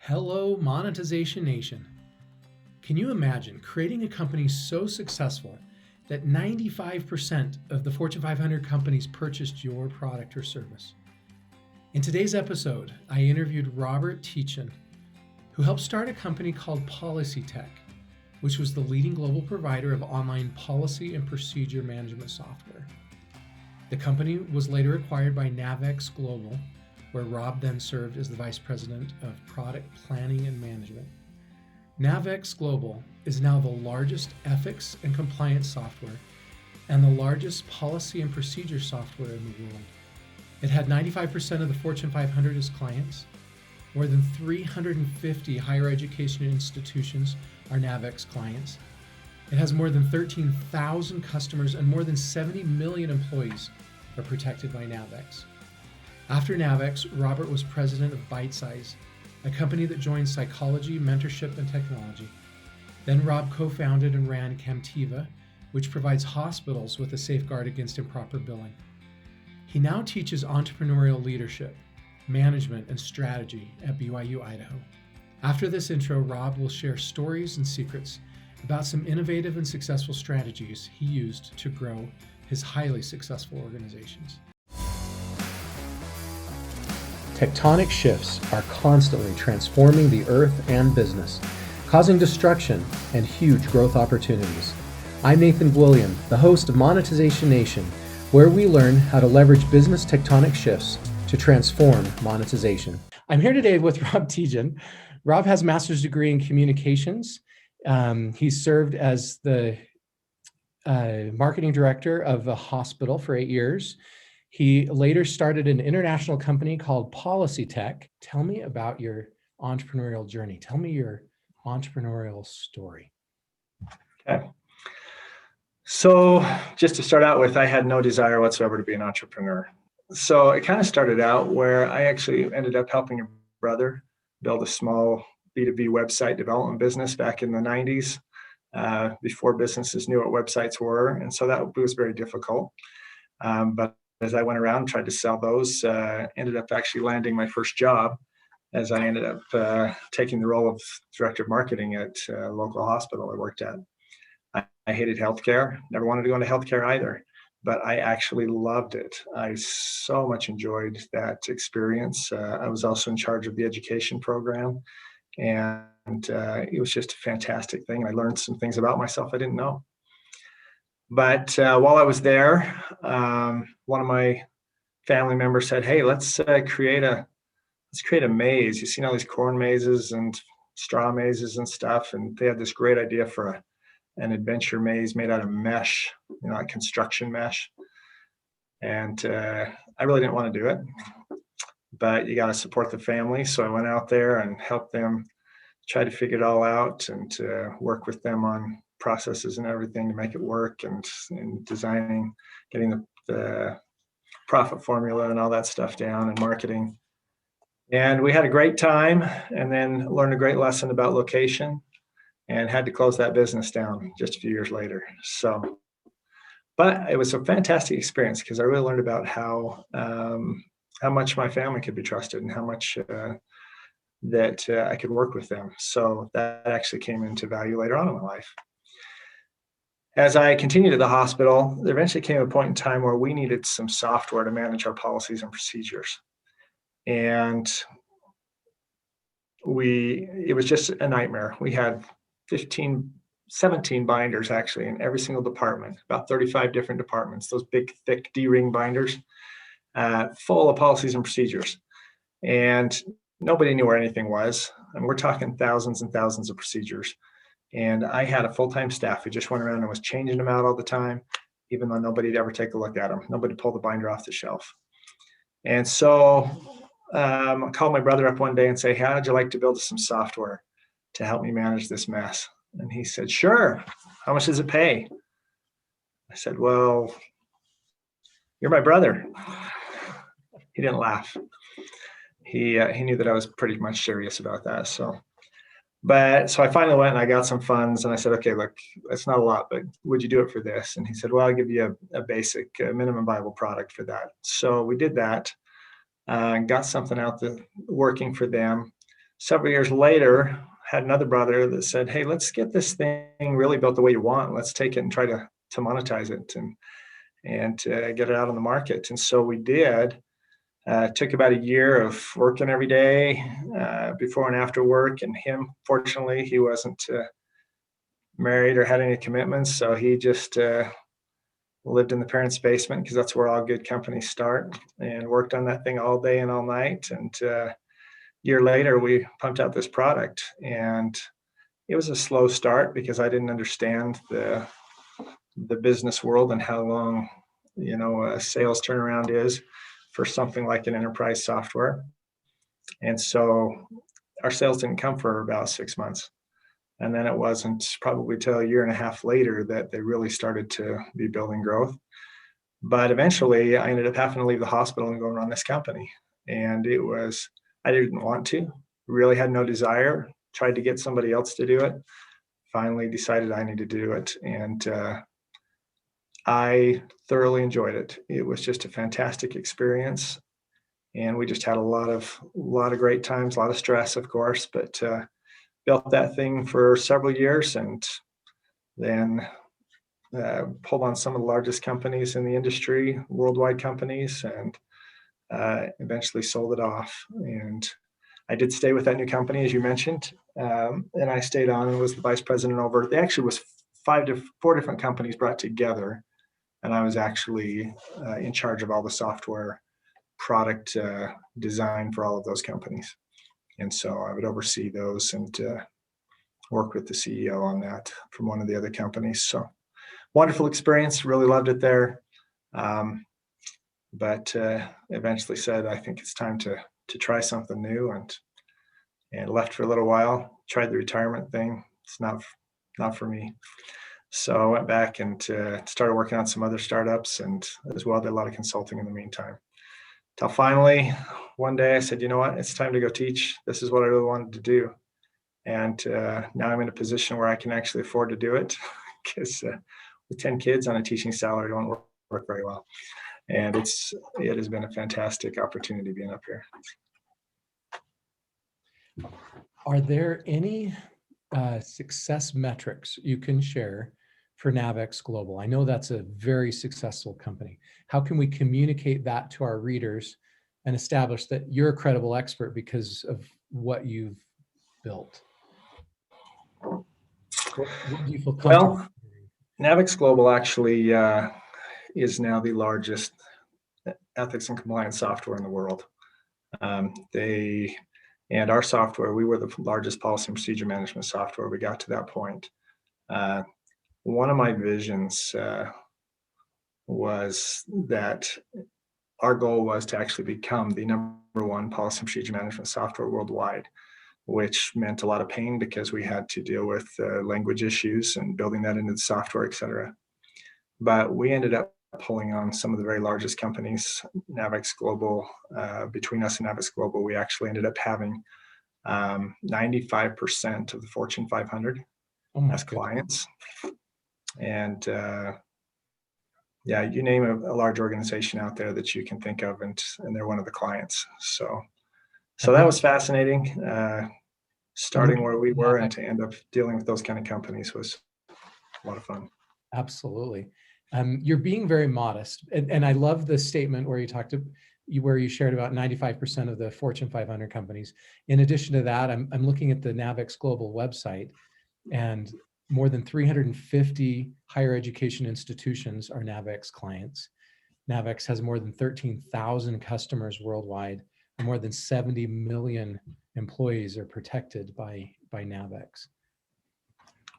Hello, Monetization Nation. Can you imagine creating a company so successful that 95% of the Fortune 500 companies purchased your product or service? In today's episode, I interviewed Robert Tietjen, who helped start a company called PolicyTech, which was the leading global provider of online policy and procedure management software. The company was later acquired by NAVEX Global, where Rob then served as the Vice President of Product Planning and Management. NAVEX Global is now the largest ethics and compliance software and the largest policy and procedure software in the world. It had 95% of the Fortune 500 as clients. More than 350 higher education institutions are NAVEX clients. It has more than 13,000 customers and more than 70 million employees are protected by NAVEX. After NAVEX, Robert was president of Bitesize, a company that joins psychology, mentorship, and technology. Then Rob co-founded and ran Camtiva, which provides hospitals with a safeguard against improper billing. He now teaches entrepreneurial leadership, management, and strategy at BYU-Idaho. After this intro, Rob will share stories and secrets about some innovative and successful strategies he used to grow his highly successful organizations. Tectonic shifts are constantly transforming the earth and business, causing destruction and huge growth opportunities. I'm Nathan William, the host of Monetization Nation, where we learn how to leverage business tectonic shifts to transform monetization. I'm here today with Rob Tietjen. Rob has a master's degree in communications. He's served as the marketing director of a hospital for 8 years. He later started an international company called PolicyTech. Tell me about your entrepreneurial journey. Tell me your entrepreneurial story. Okay. So just to start out with, I had no desire whatsoever to be an entrepreneur. So it kind of started out where I actually ended up helping a brother build a small B2B website development business back in the 90s, before businesses knew what websites were. And so that was very difficult. But as I went around and tried to sell those, ended up actually landing my first job as I ended up taking the role of director of marketing at a local hospital I worked at. I hated healthcare, never wanted to go into healthcare either, but I actually loved it. I so much enjoyed that experience. I was also in charge of the education program, and it was just a fantastic thing. I learned some things about myself I didn't know. But while I was there, one of my family members said, "Hey, let's create a maze. You've seen all these corn mazes and straw mazes and stuff." And they had this great idea for an adventure maze made out of mesh, like construction mesh. And I really didn't want to do it, but you got to support the family. So I went out there and helped them try to figure it all out and work with them on processes and everything to make it work, and designing, getting the profit formula and all that stuff down, and marketing. And we had a great time, and then learned a great lesson about location, and had to close that business down just a few years later. So, but it was a fantastic experience because I really learned about how much my family could be trusted and how much that I could work with them. So that actually came into value later on in my life. As I continued at the hospital, there eventually came a point in time where we needed some software to manage our policies and procedures. And it was just a nightmare. We had 17 binders actually in every single department, about 35 different departments, those big, thick D-ring binders, full of policies and procedures. And nobody knew where anything was. And we're talking thousands and thousands of procedures. And I had a full-time staff who just went around and was changing them out all the time, even though nobody'd ever take a look at them. Nobody pulled the binder off the shelf. And so I called my brother up one day and say, "How would you like to build some software to help me manage this mess?" And he said, "Sure. How much does it pay?" I said, "Well, you're my brother." He didn't laugh. He knew that I was pretty much serious about that. So I finally went and I got some funds, and I said, "Okay, look, it's not a lot, but would you do it for this?" And he said, "Well, I'll give you a basic minimum viable product for that." So we did that, got something out there working for them. several years later, had another brother that said, hey, let's get this thing really built the way you want. Let's take it and try to monetize it and get it out on the market. And so we did. Took about a year of working every day, before and after work. And him, fortunately, he wasn't married or had any commitments. So he just lived in the parents' basement, because that's where all good companies start, and worked on that thing all day and all night. And a year later, we pumped out this product. And it was a slow start because I didn't understand the business world and how long, a sales turnaround is for something like an enterprise software. And so our sales didn't come for about 6 months. And then it wasn't probably till a year and a half later that they really started to be building growth. But eventually I ended up having to leave the hospital and go run this company. And I didn't want to, really had no desire, tried to get somebody else to do it. Finally decided I needed to do it. And I thoroughly enjoyed it. It was just a fantastic experience. And we just had a lot of great times, a lot of stress, of course, but built that thing for several years, and then pulled on some of the largest companies in the industry, worldwide companies, and eventually sold it off. And I did stay with that new company, as you mentioned, and I stayed on and was the vice president over. They actually was 4 different companies brought together, and I was actually in charge of all the software product design for all of those companies. And so I would oversee those and work with the CEO on that from one of the other companies. So wonderful experience, really loved it there. But eventually said, I think it's time to try something new, and left for a little while, tried the retirement thing. It's not for me. So I went back and started working on some other startups, and as well did a lot of consulting in the meantime. Till finally, one day I said, you know what, it's time to go teach. This is what I really wanted to do. And now I'm in a position where I can actually afford to do it, because with 10 kids on a teaching salary won't work very well. And it has been a fantastic opportunity being up here. Are there any success metrics you can share for NAVEX Global? I know that's a very successful company. How can we communicate that to our readers and establish that you're a credible expert because of what you've built? What do you feel comfortable? Well, NAVEX Global actually is now the largest ethics and compliance software in the world. And our software, we were the largest policy and procedure management software. We got to that point. One of my visions was that our goal was to actually become the #1 policy and procedure management software worldwide, which meant a lot of pain because we had to deal with language issues and building that into the software, et cetera. But we ended up pulling on some of the very largest companies. NAVEX Global, between us and NAVEX Global, we actually ended up having 95% of the Fortune 500 as clients. And yeah, you name a large organization out there that you can think of, and they're one of the clients. So that was fascinating. Starting where we were and to end up dealing with those kind of companies was a lot of fun. Absolutely. You're being very modest. And I love the statement where you shared about 95% of the Fortune 500 companies. In addition to that, I'm looking at the NAVEX Global website, and more than 350 higher education institutions are NAVEX clients. NAVEX has more than 13,000 customers worldwide, and more than 70 million employees are protected by NAVEX.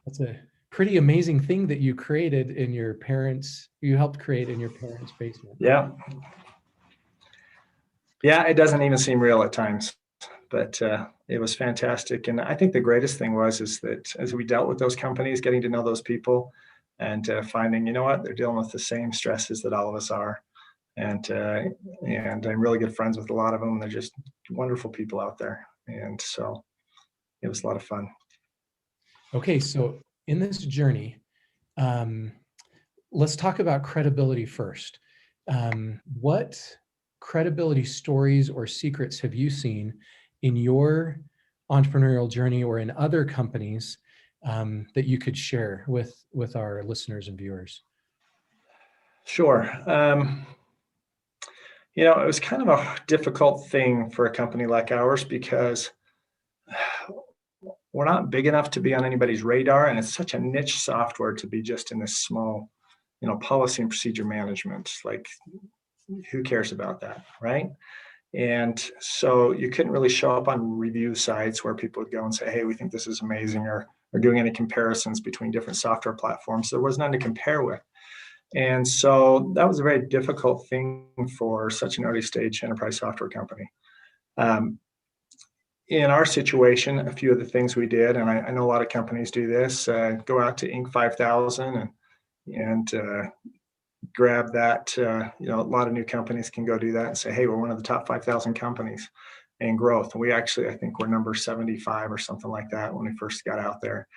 That's a pretty amazing thing that you created in your parents, you helped create in your parents' basement. Yeah. Yeah, it doesn't even seem real at times, but it was fantastic. And I think the greatest thing is that as we dealt with those companies, getting to know those people and finding, you know what, they're dealing with the same stresses that all of us are. And I'm really good friends with a lot of them. They're just wonderful people out there. And so it was a lot of fun. Okay, so in this journey, let's talk about credibility first. What credibility stories or secrets have you seen in your entrepreneurial journey or in other companies that you could share with our listeners and viewers? Sure. It was kind of a difficult thing for a company like ours because we're not big enough to be on anybody's radar, and it's such a niche software to be just in this small, policy and procedure management. Like, who cares about that, right? And so you couldn't really show up on review sites where people would go and say, hey, we think this is amazing, or doing any comparisons between different software platforms. There was none to compare with. And so that was a very difficult thing for such an early stage enterprise software company. In our situation, a few of the things we did, and I know a lot of companies do this, go out to Inc. 5000 and grab that. A lot of new companies can go do that and say, hey, we're one of the top 5,000 companies in growth. And we actually, I think we're number 75 or something like that when we first got out there,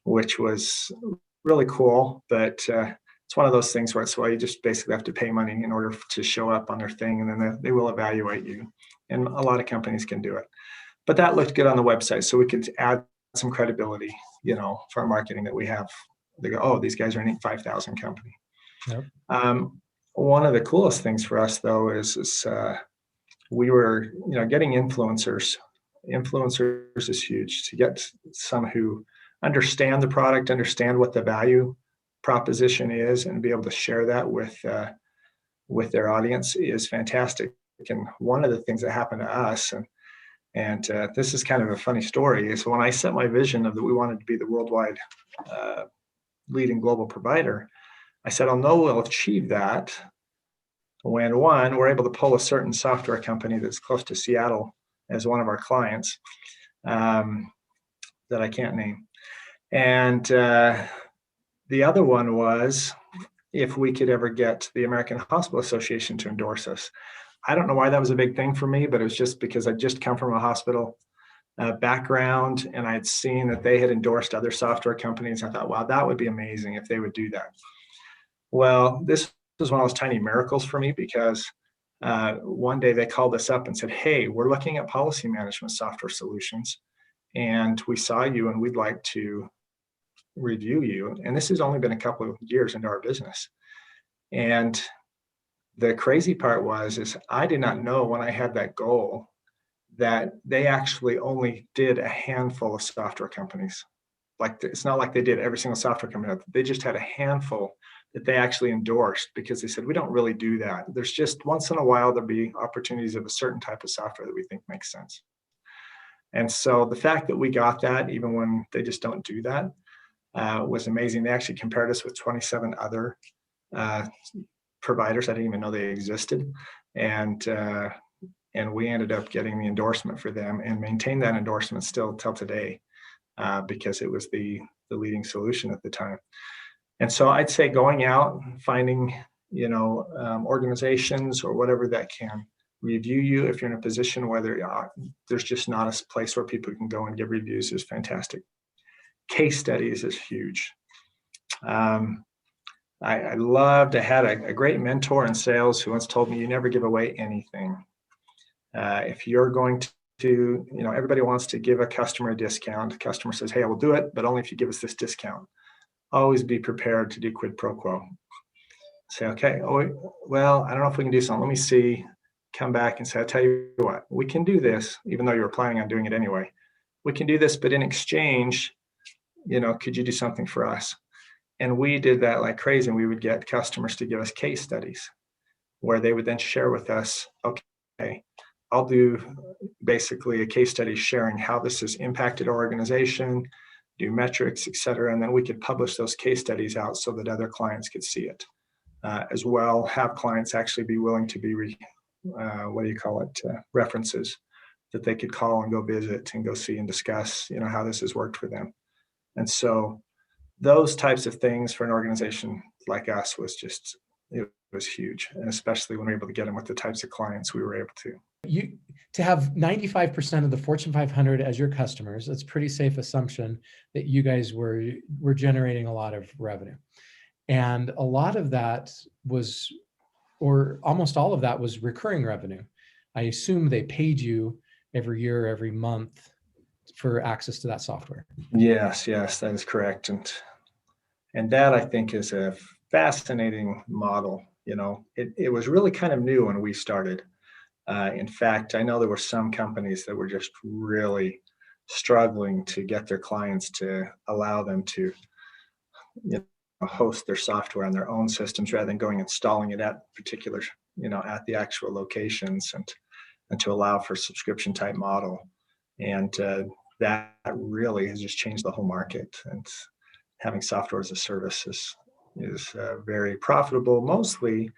which was really cool. But it's one of those things where it's why you just basically have to pay money in order to show up on their thing, and then they will evaluate you. And a lot of companies can do it. But that looked good on the website, so we could add some credibility, for our marketing that we have. They go, oh, these guys are an Inc. 5000 company. Yep. One of the coolest things for us, though, is we were, getting influencers. Influencers is huge. To get some who understand the product, understand what the value proposition is, and be able to share that with their audience is fantastic. And one of the things that happened to us, and this is kind of a funny story, is when I set my vision of that we wanted to be the worldwide leading global provider, I said, I'll know we'll achieve that when, one, we're able to pull a certain software company that's close to Seattle as one of our clients that I can't name. And the other one was if we could ever get the American Hospital Association to endorse us. I don't know why that was a big thing for me, but it was just because I'd just come from a hospital background, and I'd seen that they had endorsed other software companies. I thought, wow, that would be amazing if they would do that. Well, this was one of those tiny miracles for me, because one day they called us up and said, hey, we're looking at policy management software solutions, and we saw you and we'd like to review you. And this has only been a couple of years into our business. And the crazy part is I did not know when I had that goal that they actually only did a handful of software companies. Like, it's not like they did every single software company. They just had a handful that they actually endorsed, because they said, we don't really do that. There's just once in a while, there'll be opportunities of a certain type of software that we think makes sense. And so the fact that we got that, even when they just don't do that, was amazing. They actually compared us with 27 other providers. I didn't even know they existed. And we ended up getting the endorsement for them and maintain that endorsement still till today, because it was the leading solution at the time. And so I'd say going out, finding, organizations or whatever that can review you if you're in a position where there's just not a place where people can go and give reviews, is fantastic. Case studies is huge. I loved, I had a great mentor in sales who once told me, you never give away anything. If you're going to, everybody wants to give a customer a discount. The customer says, hey, I will do it, but only if you give us this discount. Always be prepared to do quid pro quo. Say, okay, well, I don't know if we can do something. Let me see. Come back and say, I'll tell you what, we can do this, even though you were planning on doing it anyway. We can do this, but in exchange, could you do something for us? And we did that like crazy. And we would get customers to give us case studies where they would then share with us, okay, I'll do basically a case study sharing how this has impacted our organization, do metrics, et cetera. And then we could publish those case studies out so that other clients could see it as well. Have clients actually be willing to be, references that they could call and go visit and go see and discuss, how this has worked for them. And so those types of things for an organization like us was just, it was huge. And especially when we were able to get them with the types of clients we were able to. To have 95% of the Fortune 500 as your customers, that's a pretty safe assumption that you guys were generating a lot of revenue. And a lot of that was, or almost all of that was recurring revenue. I assume they paid you every year, every month for access to that software. Yes, that is correct. And that, I think, is a fascinating model. It was really kind of new when we started. In fact, I know there were some companies that were just really struggling to get their clients to allow them to host their software on their own systems rather than going installing it at particular, at the actual locations, and to allow for subscription type model. And that really has just changed the whole market. And having software as a service is very profitable, mostly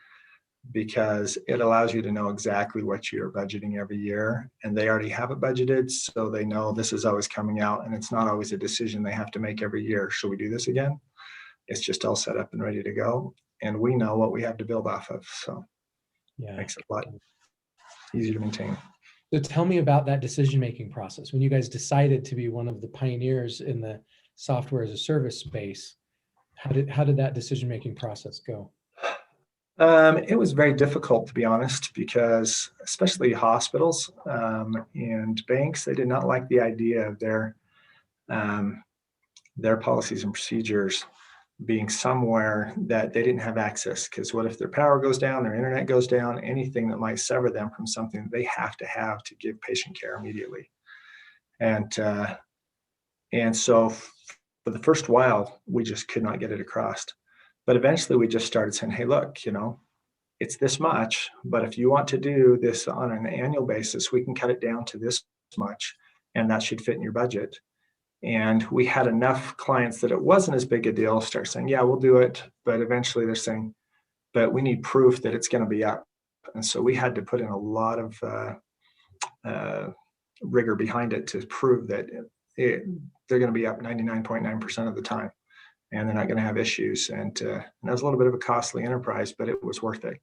because it allows you to know exactly what you're budgeting every year, and they already have it budgeted, so they know this is always coming out, and it's not always a decision they have to make every year. Should we do this again? It's just all set up and ready to go, and we know what we have to build off of, so it makes it a lot easier to maintain. So tell me about that decision-making process. When you guys decided to be one of the pioneers in the software as a service space, how did that decision-making process go? It was very difficult, to be honest, because especially hospitals and banks, they did not like the idea of their policies and procedures being somewhere that they didn't have access. Because what if their power goes down, their internet goes down, anything that might sever them from something that they have to give patient care immediately. And so for the first while, we just could not get it across. But eventually we just started saying, hey, look, it's this much, but if you want to do this on an annual basis, we can cut it down to this much, and that should fit in your budget. And we had enough clients that it wasn't as big a deal, start saying, yeah, we'll do it. But eventually they're saying, but we need proof that it's going to be up. And so we had to put in a lot of rigor behind it to prove that they're going to be up 99.9% of the time, and they're not going to have issues. And that was a little bit of a costly enterprise, but it was worth it.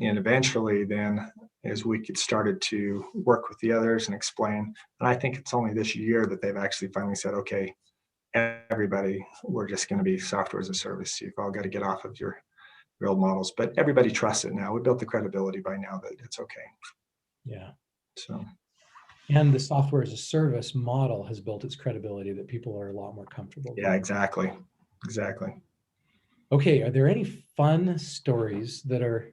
And eventually then, as we started to work with the others and explain, and I think it's only this year that they've actually finally said, okay, everybody, we're just going to be software as a service. You've all got to get off of your old models, but everybody trusts it now. We built the credibility by now that it's okay. Yeah. So. And the software as a service model has built its credibility that people are a lot more comfortable with. Yeah, exactly. Okay, are there any fun stories that are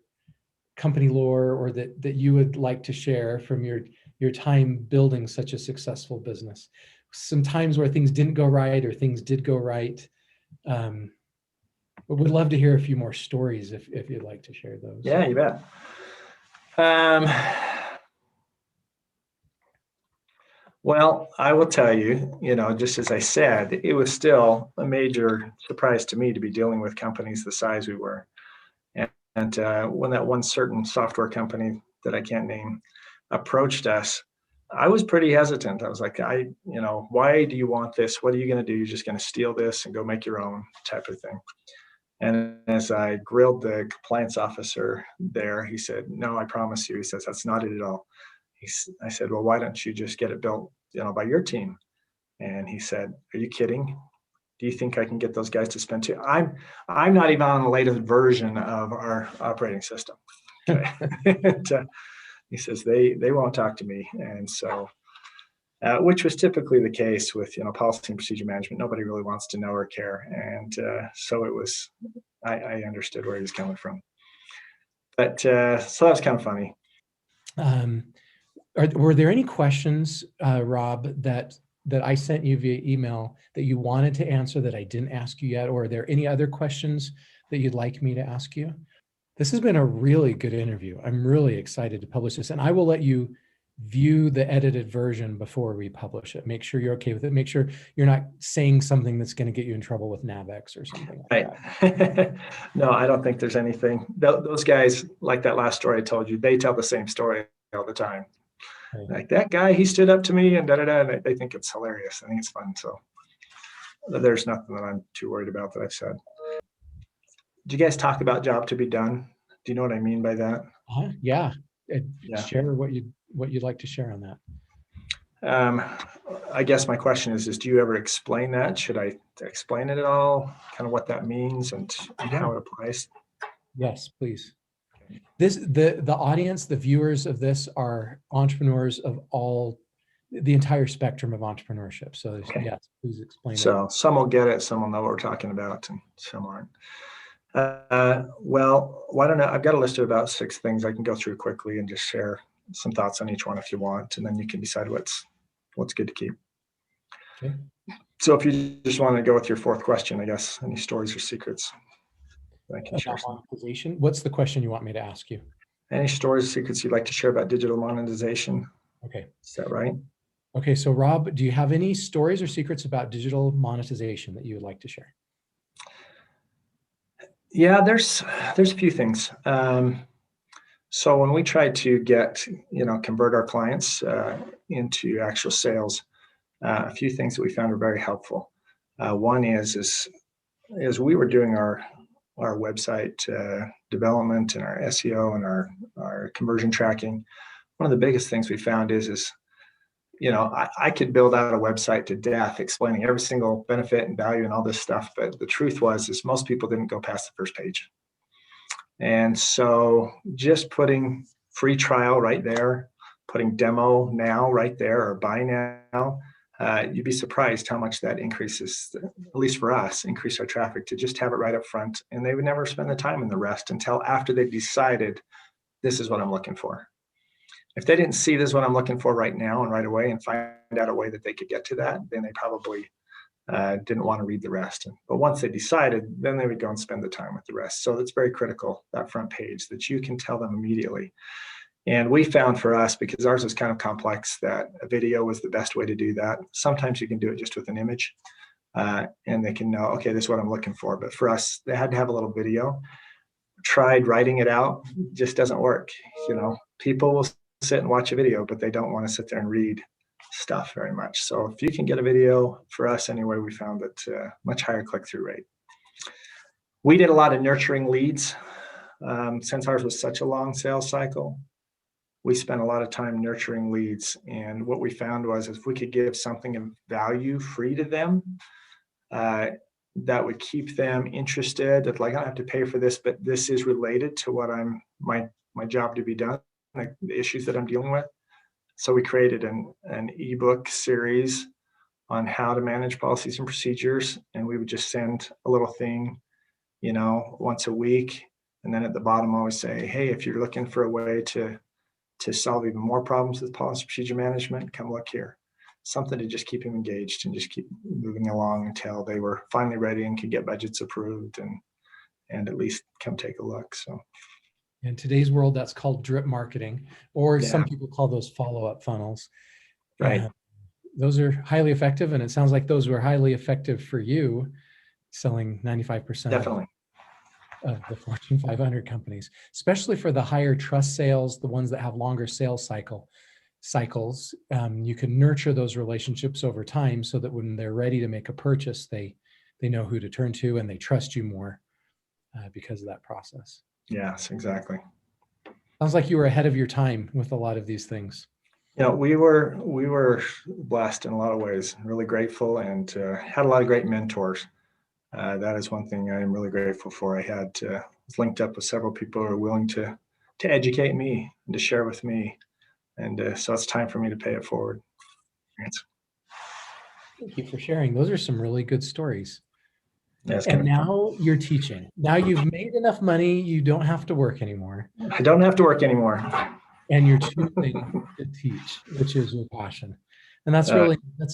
company lore or that you would like to share from your time building such a successful business? Some times where things didn't go right or things did go right. But we'd love to hear a few more stories if you'd like to share those. Yeah, you bet. Well, I will tell you, just as I said, it was still a major surprise to me to be dealing with companies the size we were. And when that one certain software company that I can't name approached us, I was pretty hesitant. I was like, why do you want this? What are you going to do? You're just going to steal this and go make your own type of thing. And as I grilled the compliance officer there, he said, no, I promise you. He says, that's not it at all. I said, well, why don't you just get it built, by your team? And he said, are you kidding? Do you think I can get those guys to spend two? I'm not even on the latest version of our operating system. Okay. And, he says they won't talk to me, and so which was typically the case with policy and procedure management. Nobody really wants to know or care, and so it was. I understood where he was coming from, but so that was kind of funny. Were there any questions, Rob, that I sent you via email that you wanted to answer that I didn't ask you yet? Or are there any other questions that you'd like me to ask you? This has been a really good interview. I'm really excited to publish this, and I will let you view the edited version before we publish it. Make sure you're okay with it. Make sure you're not saying something that's going to get you in trouble with NAVEX or something like that. No, I don't think there's anything. Those guys, like that last story I told you, they tell the same story all the time. Right. Like that guy, he stood up to me and and they think it's hilarious. I think it's fun. So there's nothing that I'm too worried about that I've said. Do you guys talk about job to be done? Do you know what I mean by that? Yeah. Share what you'd like to share on that. I guess my question is do you ever explain that? Should I explain it at all? Kind of what that means and how it applies? Yes, please. The audience, the viewers of this are entrepreneurs of all the entire spectrum of entrepreneurship. So Okay. yes, please explain it. So some will get it, some will know what we're talking about, and some aren't. Well, why don't I've got a list of about 6 things I can go through quickly and just share some thoughts on each one if you want, and then you can decide what's good to keep. Okay. So if you just want to go with your 4th question, I guess, any stories or secrets I can share? Monetization. What's the question you want me to ask you? Any stories or secrets you'd like to share about digital monetization? Okay. Is that right? Okay, so Rob, do you have any stories or secrets about digital monetization that you would like to share? Yeah, there's a few things. So when we try to convert our clients into actual sales, a few things that we found are very helpful. One is we were doing our website development and our SEO and our conversion tracking. One of the biggest things we found is I could build out a website to death explaining every single benefit and value and all this stuff, but the truth is most people didn't go past the first page. And so just putting free trial right there, putting demo now right there, or buy now, you'd be surprised how much that increases, at least for us, increase our traffic to just have it right up front. And they would never spend the time in the rest until after they've decided this is what I'm looking for. If they didn't see this is what I'm looking for right now and right away and find out a way that they could get to that, then they probably didn't want to read the rest. But once they decided, then they would go and spend the time with the rest. So it's very critical, that front page, that you can tell them immediately. And we found for us, because ours is kind of complex, that a video was the best way to do that. Sometimes you can do it just with an image and they can know, okay, this is what I'm looking for. But for us, they had to have a little video. Tried writing it out, just doesn't work. People will sit and watch a video, but they don't want to sit there and read stuff very much. So if you can get a video, for us anyway, we found that much higher click-through rate. We did a lot of nurturing leads. Since ours was such a long sales cycle, we spent a lot of time nurturing leads. And what we found was if we could give something of value free to them, that would keep them interested. That like, I don't have to pay for this, but this is related to what my job to be done, like the issues that I'm dealing with. So we created an ebook series on how to manage policies and procedures, and we would just send a little thing, once a week, and then at the bottom always say, hey, if you're looking for a way to solve even more problems with policy procedure management, come look here. Something to just keep them engaged and just keep moving along until they were finally ready and could get budgets approved and at least come take a look. So. In today's world, that's called drip marketing, or some people call those follow-up funnels. Right. Those are highly effective, and it sounds like those were highly effective for you, selling 95% Definitely. of the Fortune 500 companies, especially for the higher trust sales, the ones that have longer sales cycles. You can nurture those relationships over time so that when they're ready to make a purchase, they know who to turn to and they trust you more because of that process. Yes, exactly. Sounds like you were ahead of your time with a lot of these things. We were blessed in a lot of ways, really grateful, and had a lot of great mentors. That is one thing I am really grateful for. I was linked up with several people who are willing to educate me and to share with me. And so it's time for me to pay it forward. Thank you for sharing. Those are some really good stories. Yeah, and now you're teaching. Now you've made enough money, you don't have to work anymore. I don't have to work anymore. And you're choosing to teach, which is your passion. And that's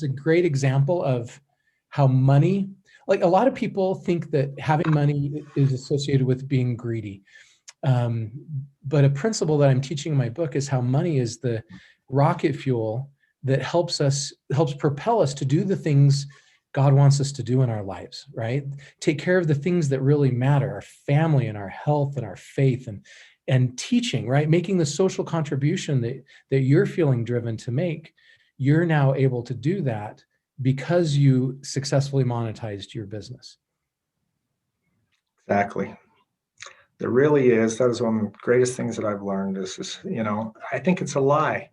a great example of how money, like a lot of people think that having money is associated with being greedy. But a principle that I'm teaching in my book is how money is the rocket fuel that helps propel us to do the things God wants us to do in our lives, right? Take care of the things that really matter, our family and our health and our faith and teaching, right? Making the social contribution that you're feeling driven to make. You're now able to do that because you successfully monetized your business. Exactly. There really is. That is one of the greatest things that I've learned is I think it's a lie.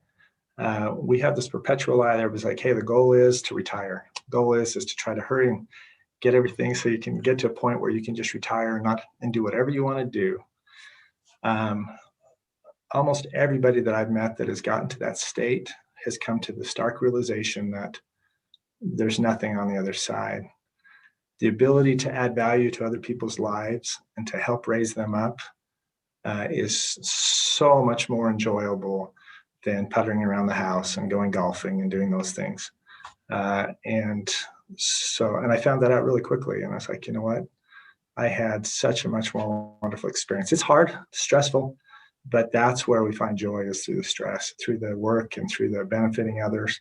We have this perpetual lie there. It was like, hey, the goal is to retire. The goal is to try to hurry and get everything so you can get to a point where you can just retire and do whatever you want to do. Almost everybody that I've met that has gotten to that state has come to the stark realization that there's nothing on the other side. The ability to add value to other people's lives and to help raise them up is so much more enjoyable than puttering around the house and going golfing and doing those things. And I found that out really quickly. And I was like, you know what? I had such a much more wonderful experience. It's hard, stressful, but that's where we find joy, is through the stress, through the work and through the benefiting others.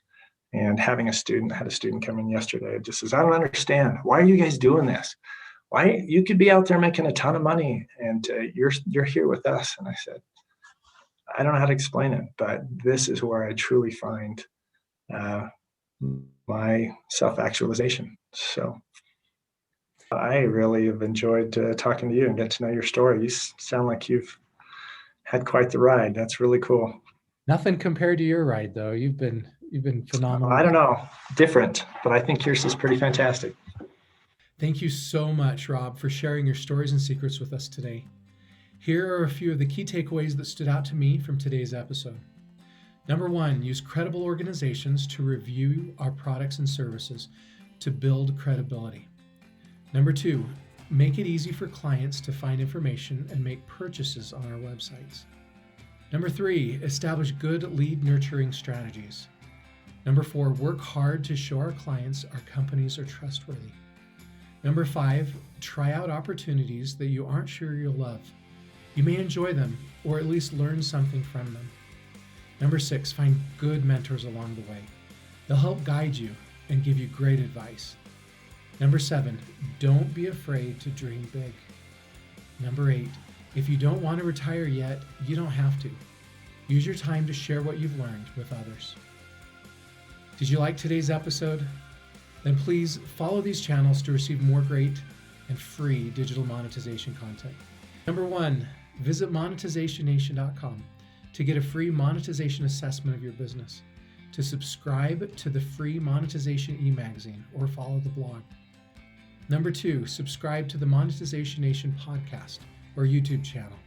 And having a student, I had a student come in yesterday, just says, I don't understand. Why are you guys doing this? Why you could be out there making a ton of money and you're here with us. And I said, I don't know how to explain it, but this is where I truly find my self-actualization. So I really have enjoyed talking to you and get to know your story. You sound like you've had quite the ride. That's really cool. Nothing compared to your ride, though. You've been phenomenal. I don't know, different, but I think yours is pretty fantastic. Thank you so much, Rob, for sharing your stories and secrets with us today. Here are a few of the key takeaways that stood out to me from today's episode. Number 1, use credible organizations to review our products and services to build credibility. Number 2, make it easy for clients to find information and make purchases on our websites. Number 3, establish good lead nurturing strategies. Number 4, work hard to show our clients our companies are trustworthy. Number 5, try out opportunities that you aren't sure you'll love. You may enjoy them or at least learn something from them. Number 6, find good mentors along the way. They'll help guide you and give you great advice. Number 7, don't be afraid to dream big. Number 8, if you don't want to retire yet, you don't have to. Use your time to share what you've learned with others. Did you like today's episode? Then please follow these channels to receive more great and free digital monetization content. Number 1, visit monetizationnation.com to get a free monetization assessment of your business, to subscribe to the free Monetization e-magazine or follow the blog. Number 2, subscribe to the Monetization Nation podcast or YouTube channel.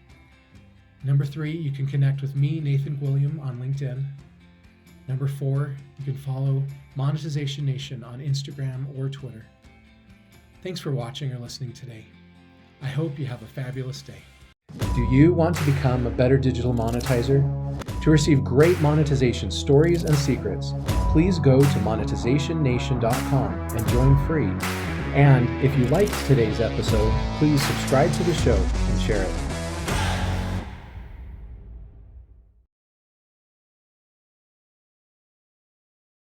Number 3, you can connect with me, Nathan William, on LinkedIn. Number 4, you can follow Monetization Nation on Instagram or Twitter. Thanks for watching or listening today. I hope you have a fabulous day. Do you want to become a better digital monetizer? To receive great monetization stories and secrets, please go to monetizationnation.com and join free. And if you liked today's episode, please subscribe to the show and share it.